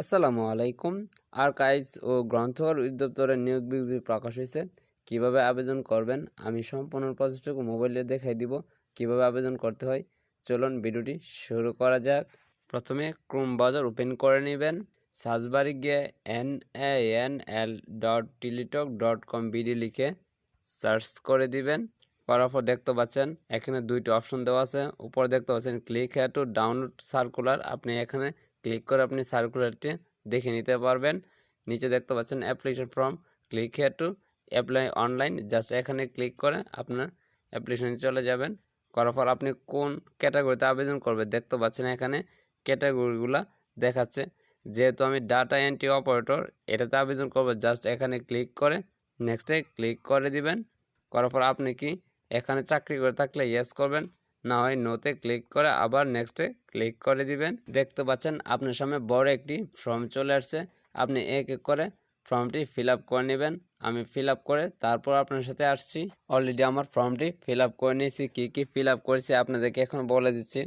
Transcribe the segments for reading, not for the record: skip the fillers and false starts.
আসসালামু আলাইকুম। আর্কাইভস ও গ্রন্থাগার অধিদপ্তরের নিয়োগ বিজ্ঞপ্তি প্রকাশ হয়েছে। কিভাবে আবেদন করবেন আমি সম্পূর্ণ প্রসেসটুকু মোবাইলে দেখাই দিব। কিভাবে আবেদন করতে হয় চলুন ভিডিওটি শুরু করা যাক। প্রথমে ক্রোম ব্রাউজার ওপেন করে নেবেন। সার্চ বারে গিয়ে nanl.teletalk.com বিডি লিখে সার্চ করে দিবেন। করার পর দেখতে পাচ্ছেন এখানে দুইটি অপশন দেওয়া আছে। উপরে দেখতে পাচ্ছেন click here to download circular. আপনি এখানে ক্লিক করে আপনি সার্কুলারটি দেখে নিতে পারবেন। নিচে দেখতে পাচ্ছেন application form, click here to apply online. Just এখানে ক্লিক করে আপনার অ্যাপ্লিকেশনে চলে যাবেন। করার পর আপনি কোন ক্যাটাগরিতে আবেদন করবেন দেখতে পাচ্ছেন এখানে ক্যাটাগরিগুলো দেখাচ্ছে। যেহেতু আমি ডাটা এন্ট্রি অপারেটর এটাতে আবেদন করব, জাস্ট এখানে ক্লিক করে নেক্সটে ক্লিক করে দিবেন। করার পর আপনি কি এখানে চাকরি করে থাকলে ইয়েস করবেন, না হয় নোতে ক্লিক করে আবার নেক্সটে ক্লিক করে দিবেন। দেখতে পাচ্ছেন আপনার সামনে বড় একটি ফর্ম চলে আসছে। আপনি এক এক করে ফর্মটি ফিল আপ করে নেবেন। আমি ফিল আপ করে তারপর আপনার সাথে আসছি। অলরেডি আমার ফর্মটি ফিল আপ করে নিয়েছি। কী ফিল আপ করেছি আপনাদেরকে এখন বলে দিচ্ছি।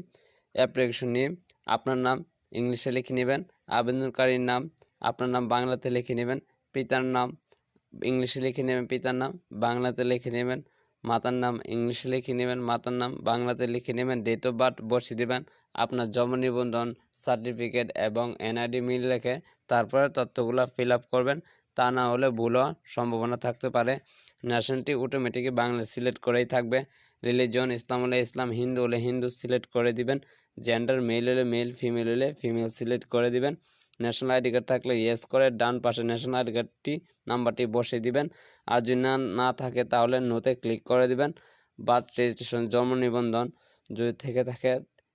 অ্যাপ্লিকেশন নিয়ে আপনার নাম ইংলিশে লিখে নেবেন, আবেদনকারীর নাম আপনার নাম বাংলাতে লিখে নেবেন, পিতার নাম ইংলিশে লিখে নেবেন, পিতার নাম বাংলাতে লিখে নেবেন, মাতার নাম ইংলিশে লিখে নেবেন, মাতার নাম বাংলাতে লিখে নেবেন, ডেট অফ বার্থ বসিয়ে দেবেন, আপনার জন্ম নিবন্ধন সার্টিফিকেট এবং এনআইডি মিল রেখে তারপরে তথ্যগুলো ফিল আপ করবেন। তা না হলে ভুল হওয়ার সম্ভাবনা থাকতে পারে। ন্যাশনালিটি অটোমেটিকই বাংলা সিলেক্ট করেই থাকবে। রিলিজন ইসলাম হলে ইসলাম, হিন্দু হলে হিন্দু সিলেক্ট করে দিবেন। জেন্ডার মেল হলে মেল, ফিমেল হলে ফিমেল সিলেক্ট করে দিবেন। ন্যাশনাল আইডি কার্ড থাকলে ইয়েস করে ডান পাশে ন্যাশনাল আইডি কার্ডটি নাম্বারটি বসিয়ে দিবেন। আর যদি না থাকে তাহলে নোতে ক্লিক করে দিবেন। বার্থ রেজিস্ট্রেশন জন্ম নিবন্ধন যদি থেকে থাকে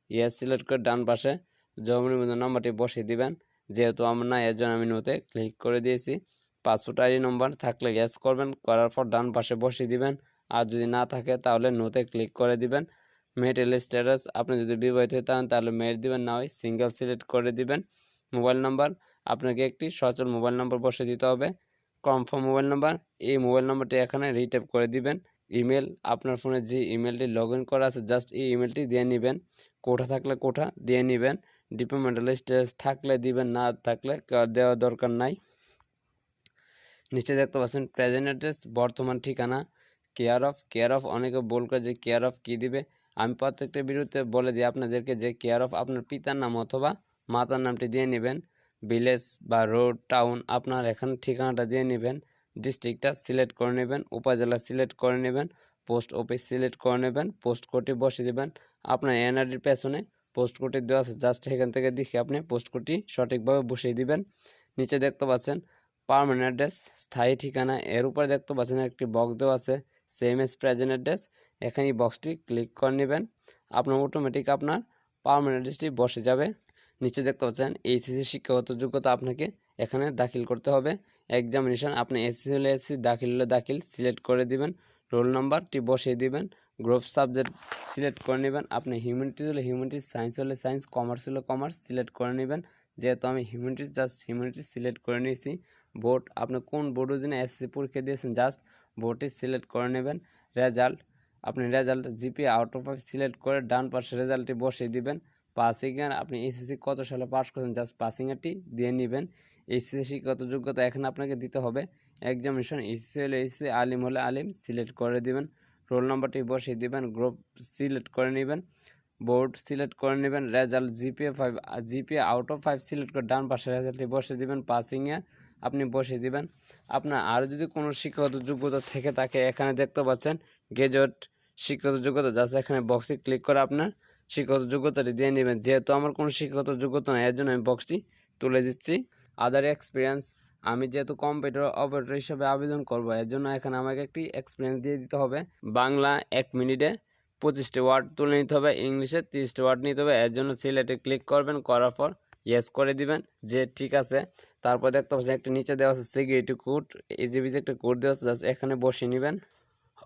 ইয়েস সিলেক্ট করে ডান পাশে জন্ম নিবন্ধন নাম্বারটি বসিয়ে দিবেন। যেহেতু আমার না এর জন্য আমি নোতে ক্লিক করে দিয়েছি। পাসপোর্ট আইডি নম্বর থাকলে ইয়েস করবেন, করার পর ডান পাশে বসিয়ে দিবেন। আর যদি না থাকে তাহলে নোতে ক্লিক করে দিবেন। মেরিটাল স্ট্যাটাস আপনি যদি বিবাহিত হয়ে থাকেন তাহলে মেরিট দিবেন, না হয় সিঙ্গেল সিলেক্ট করে দিবেন। মোবাইল নাম্বার আপনাকে একটি সচল মোবাইল নাম্বার বসিয়ে দিতে হবে, কনফার্ম মোবাইল নাম্বার। এই মোবাইল নাম্বারটি এখানে রিটাইপ করে দিবেন। ইমেল আপনার ফোনে যে ইমেলটি লগ ইন করা আছে জাস্ট এই ইমেলটি দিয়ে নেবেন। কোঠা থাকলে কোঠা দিয়ে নেবেন। ডিপার্টমেন্টাল স্ট্যাটাস থাকলে দিবেন, না থাকলে দেওয়ার দরকার নাই। নিচে দেখতে পাচ্ছেন প্রেজেন্ট অ্যাড্রেস বর্তমান ঠিকানা। কেয়ার অফ অনেকে বল করে যে কেয়ার অফ কী দিবে। আমি প্রত্যেকটা ভিডিওতে বলে দিই আপনাদেরকে যে কেয়ার অফ আপনার পিতার নাম অথবা মাতার নামটি দিয়ে নেবেন। ভিলেজ বা রোড টাউন আপনার এখানে ঠিকানাটা দিয়ে নেবেন। ডিস্ট্রিক্টটা সিলেক্ট করে নেবেন, উপজেলা সিলেক্ট করে নেবেন, পোস্ট অফিস সিলেক্ট করে নেবেন, পোস্ট কোডটি বসিয়ে দেবেন। আপনার এনআইডির পেছনে পোস্ট কোডটি দেওয়া আছে, জাস্ট এখান থেকে দেখে আপনি পোস্ট কোডটি সঠিকভাবে বসিয়ে দিবেন। নিচে দেখতে পাচ্ছেন পার্মানেন্ট অ্যাড্রেস স্থায়ী ঠিকানা, এর উপরে দেখতে পাচ্ছেন একটি বক্স দেওয়া আছে সেম এস প্রেজেন্ট অ্যাড্রেস। এখানে এই বক্সটি ক্লিক করে নেবেন। আপনার অটোমেটিক আপনার পার্মানেন্ট অ্যাড্রেসটি বসে যাবে। নিচে দেখতে পাচ্ছেন এইচএসসি শিক্ষাগত যোগ্যতা আপনাকে এখানে দাখিল করতে হবে। এক্সামিনেশন আপনি এসএসসি হলে এসএসসি, দাখিল হলে দাখিল সিলেক্ট করে দিবেন। রোল নাম্বারটি বসিয়ে দিবেন। গ্রুপ সাবজেক্ট সিলেক্ট করে নেবেন। আপনি হিউম্যানিটিজ হলে হিউম্যানিটিজ, সায়েন্স হলে সায়েন্স, কমার্স হলে কমার্স সিলেক্ট করে নেবেন। যেহেতু আমি হিউম্যানিটিজ জাস্ট হিউম্যানিটিজ সিলেক্ট করে নিয়েছি। বোর্ড আপনি কোন বোর্ডের জন্য এসএসসি পরীক্ষা দিয়েছেন জাস্ট বোর্ডটি সিলেক্ট করে নেবেন। রেজাল্ট আপনি result GPA out of 5 select করে ডান পাশে রেজাল্টটি বসিয়ে দিবেন। পাসিংয়ের আপনি এসএসসি কত সালে পাস করেছেন জাস্ট পাসিংয়েরটি দিয়ে নেবেন। এইচএসসি শিক্ষাগত যোগ্যতা এখানে আপনাকে দিতে হবে। এক্সামিনেশন এসএসসি হলে এসএসসি, আলিম হলে আলিম সিলেক্ট করে দিবেন। রোল নাম্বারটি বসিয়ে দিবেন। গ্রুপ সিলেক্ট করে নেবেন। বোর্ড সিলেক্ট করে নেবেন। Result GPA out of 5 select করে ডান পাশে রেজাল্টটি বসিয়ে দিবেন। পাসিংয়ে আপনি বসিয়ে দিবেন। আপনার আরও যদি কোনো শিক্ষাগত যোগ্যতা থেকে থাকে এখানে দেখতে পাচ্ছেন গ্র্যাজুয়েট শিক্ষাগত যোগ্যতা, জাস্ট এখানে বক্সে ক্লিক করে আপনার শিক্ষাগত যোগ্যতাটি দিয়ে নেবেন। যেহেতু আমার কোনো শিক্ষাগত যোগ্যতা নেই এর জন্য আমি বক্সটি তুলে দিচ্ছি। আদার এক্সপিরিয়েন্স আমি যেহেতু কম্পিউটার অপারেটর হিসেবে আবেদন করব এর জন্য এখানে আমাকে একটি এক্সপিরিয়েন্স দিয়ে দিতে হবে। বাংলা 1 মিনিটে 25টি ওয়ার্ড তুলে নিতে হবে, ইংলিশে 30টি ওয়ার্ড নিতে হবে। এর জন্য সিলেক্টে ক্লিক করবেন, করার পর ইয়েস করে দিবেন যে ঠিক আছে। তারপর দেখতে পাচ্ছেন একটা নিচে দেওয়া আছে সিকিউরিটি কোড, ইজিবিজি একটা কোড দেওয়া আছে, জাস্ট এখানে বসিয়ে নেবেন।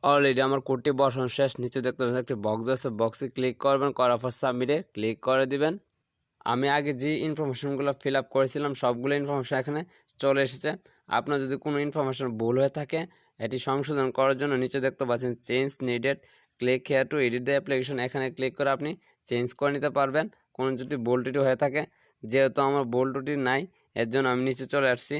অলরেডি আমার কোডটি বসানো শেষ। নিচে দেখতে পাচ্ছেন একটি বক্স আছে, বক্সে ক্লিক করবেন, করার পর সাবমিটে ক্লিক করে দিবেন। আমি আগে যে ইনফরমেশনগুলো ফিল আপ করেছিলাম সবগুলো ইনফরমেশন এখানে চলে এসেছে। আপনার যদি কোনো ইনফরমেশন ভুল হয়ে থাকে এটি সংশোধন করার জন্য নিচে দেখতে পাচ্ছেন change needed, click here two edit the application, এখানে ক্লিক করে আপনি চেঞ্জ করে নিতে পারবেন। কোনো যদি ভুল ত্রুটি হয়ে থাকে যেহেতু আমার ভুল ত্রুটি নাই, এর জন্য আমি নিচে চলে আসছি।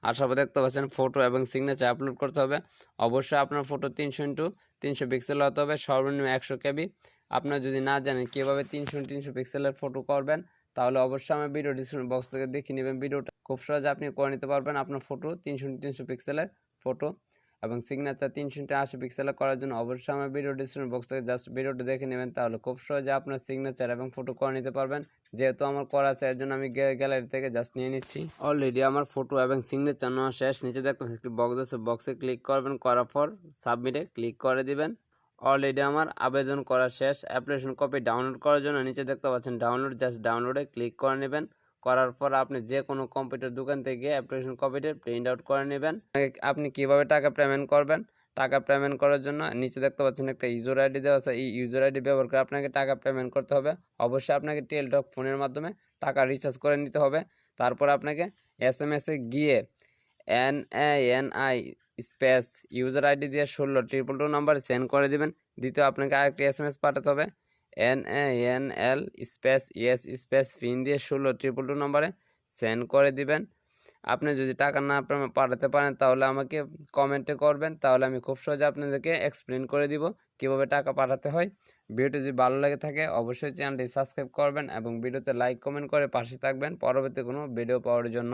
আসার পর দেখতে পাচ্ছেন ফটো এবং সিগনেচার আপলোড করতে হবে। অবশ্যই আপনার ফটো 300x300 পিক্সেল হতে হবে, সর্বনিম্ন 100 KB। আপনারা যদি না জানেন কীভাবে 300x300 পিক্সেলের ফটো করবেন, তাহলে অবশ্যই আমার ভিডিও ডিসক্রিপশন বক্স থেকে দেখে নেবেন। ভিডিওটা খুব সহজে আপনি করে নিতে পারবেন আপনার ফটো 300x300 পিক্সেলের ফটো এবং সিগনেচার 380 পিক্সেলের করার জন্য অবশ্যই আমার ভিডিও ডিসক্রিপশন বক্স থেকে জাস্ট ভিডিওটা দেখে নেবেন, তাহলে খুব সহজে আপনার সিগনেচার এবং ফটো করে নিতে পারবেন। যেহেতু আমার করা আছে এর জন্য আমি গ্যালারি থেকে জাস্ট নিয়ে নিচ্ছি। অলরেডি আমার ফটো এবং সিগনেচার নেওয়া শেষ। নিচে দেখতে পাচ্ছেন একটি বক্স আছে, বক্সে ক্লিক করবেন, করার পর সাবমিটে ক্লিক করে দিবেন। অলরেডি আমার আবেদন করা শেষ। অ্যাপ্লিকেশন কপি ডাউনলোড করার জন্য নিচে দেখতে পাচ্ছেন ডাউনলোড, জাস্ট ডাউনলোডে ক্লিক করে নেবেন। করার পর আপনি যে কোনো কম্পিউটার দোকান থেকে অ্যাপ্লিকেশন কপিটি প্রিন্ট আউট করে নেবেন। আপনি কিভাবে টাকা পেমেন্ট করবেন, টাকা পেমেন্ট করার জন্য নিচে দেখতে পাচ্ছেন একটা ইউজার আইডি দেওয়া আছে। এই ইউজার আইডি ব্যবহার করে আপনাকে টাকা পেমেন্ট করতে হবে। অবশ্যই আপনাকে টেলিটক ফোনের মাধ্যমে টাকা রিচার্জ করে নিতে হবে। তারপর আপনাকে SMS এ গিয়ে NANI স্পেস ইউজার আইডি দিয়ে 1622 নাম্বারে সেন্ড করে দিবেন। দ্বিতীয় আপনাকে আরেকটি SMS পাঠাতে হবে, NANL space yes space pin দিয়ে 1622 নাম্বারে সেন্ড করে দিবেন। আপনি যদি টাকা না পাঠাতে পারেন তাহলে আমাকে কমেন্টে করবেন, তাহলে আমি খুব সহজে আপনাদেরকে এক্সপ্লেন করে দিব কিভাবে টাকা পাঠাতে হয়। ভিডিওটি যদি ভালো লাগে থাকে অবশ্যই চ্যানেলটি সাবস্ক্রাইব করবেন এবং ভিডিওতে লাইক কমেন্ট করে পাশে থাকবেন পরবর্তী কোনো ভিডিও পাওয়ার জন্য।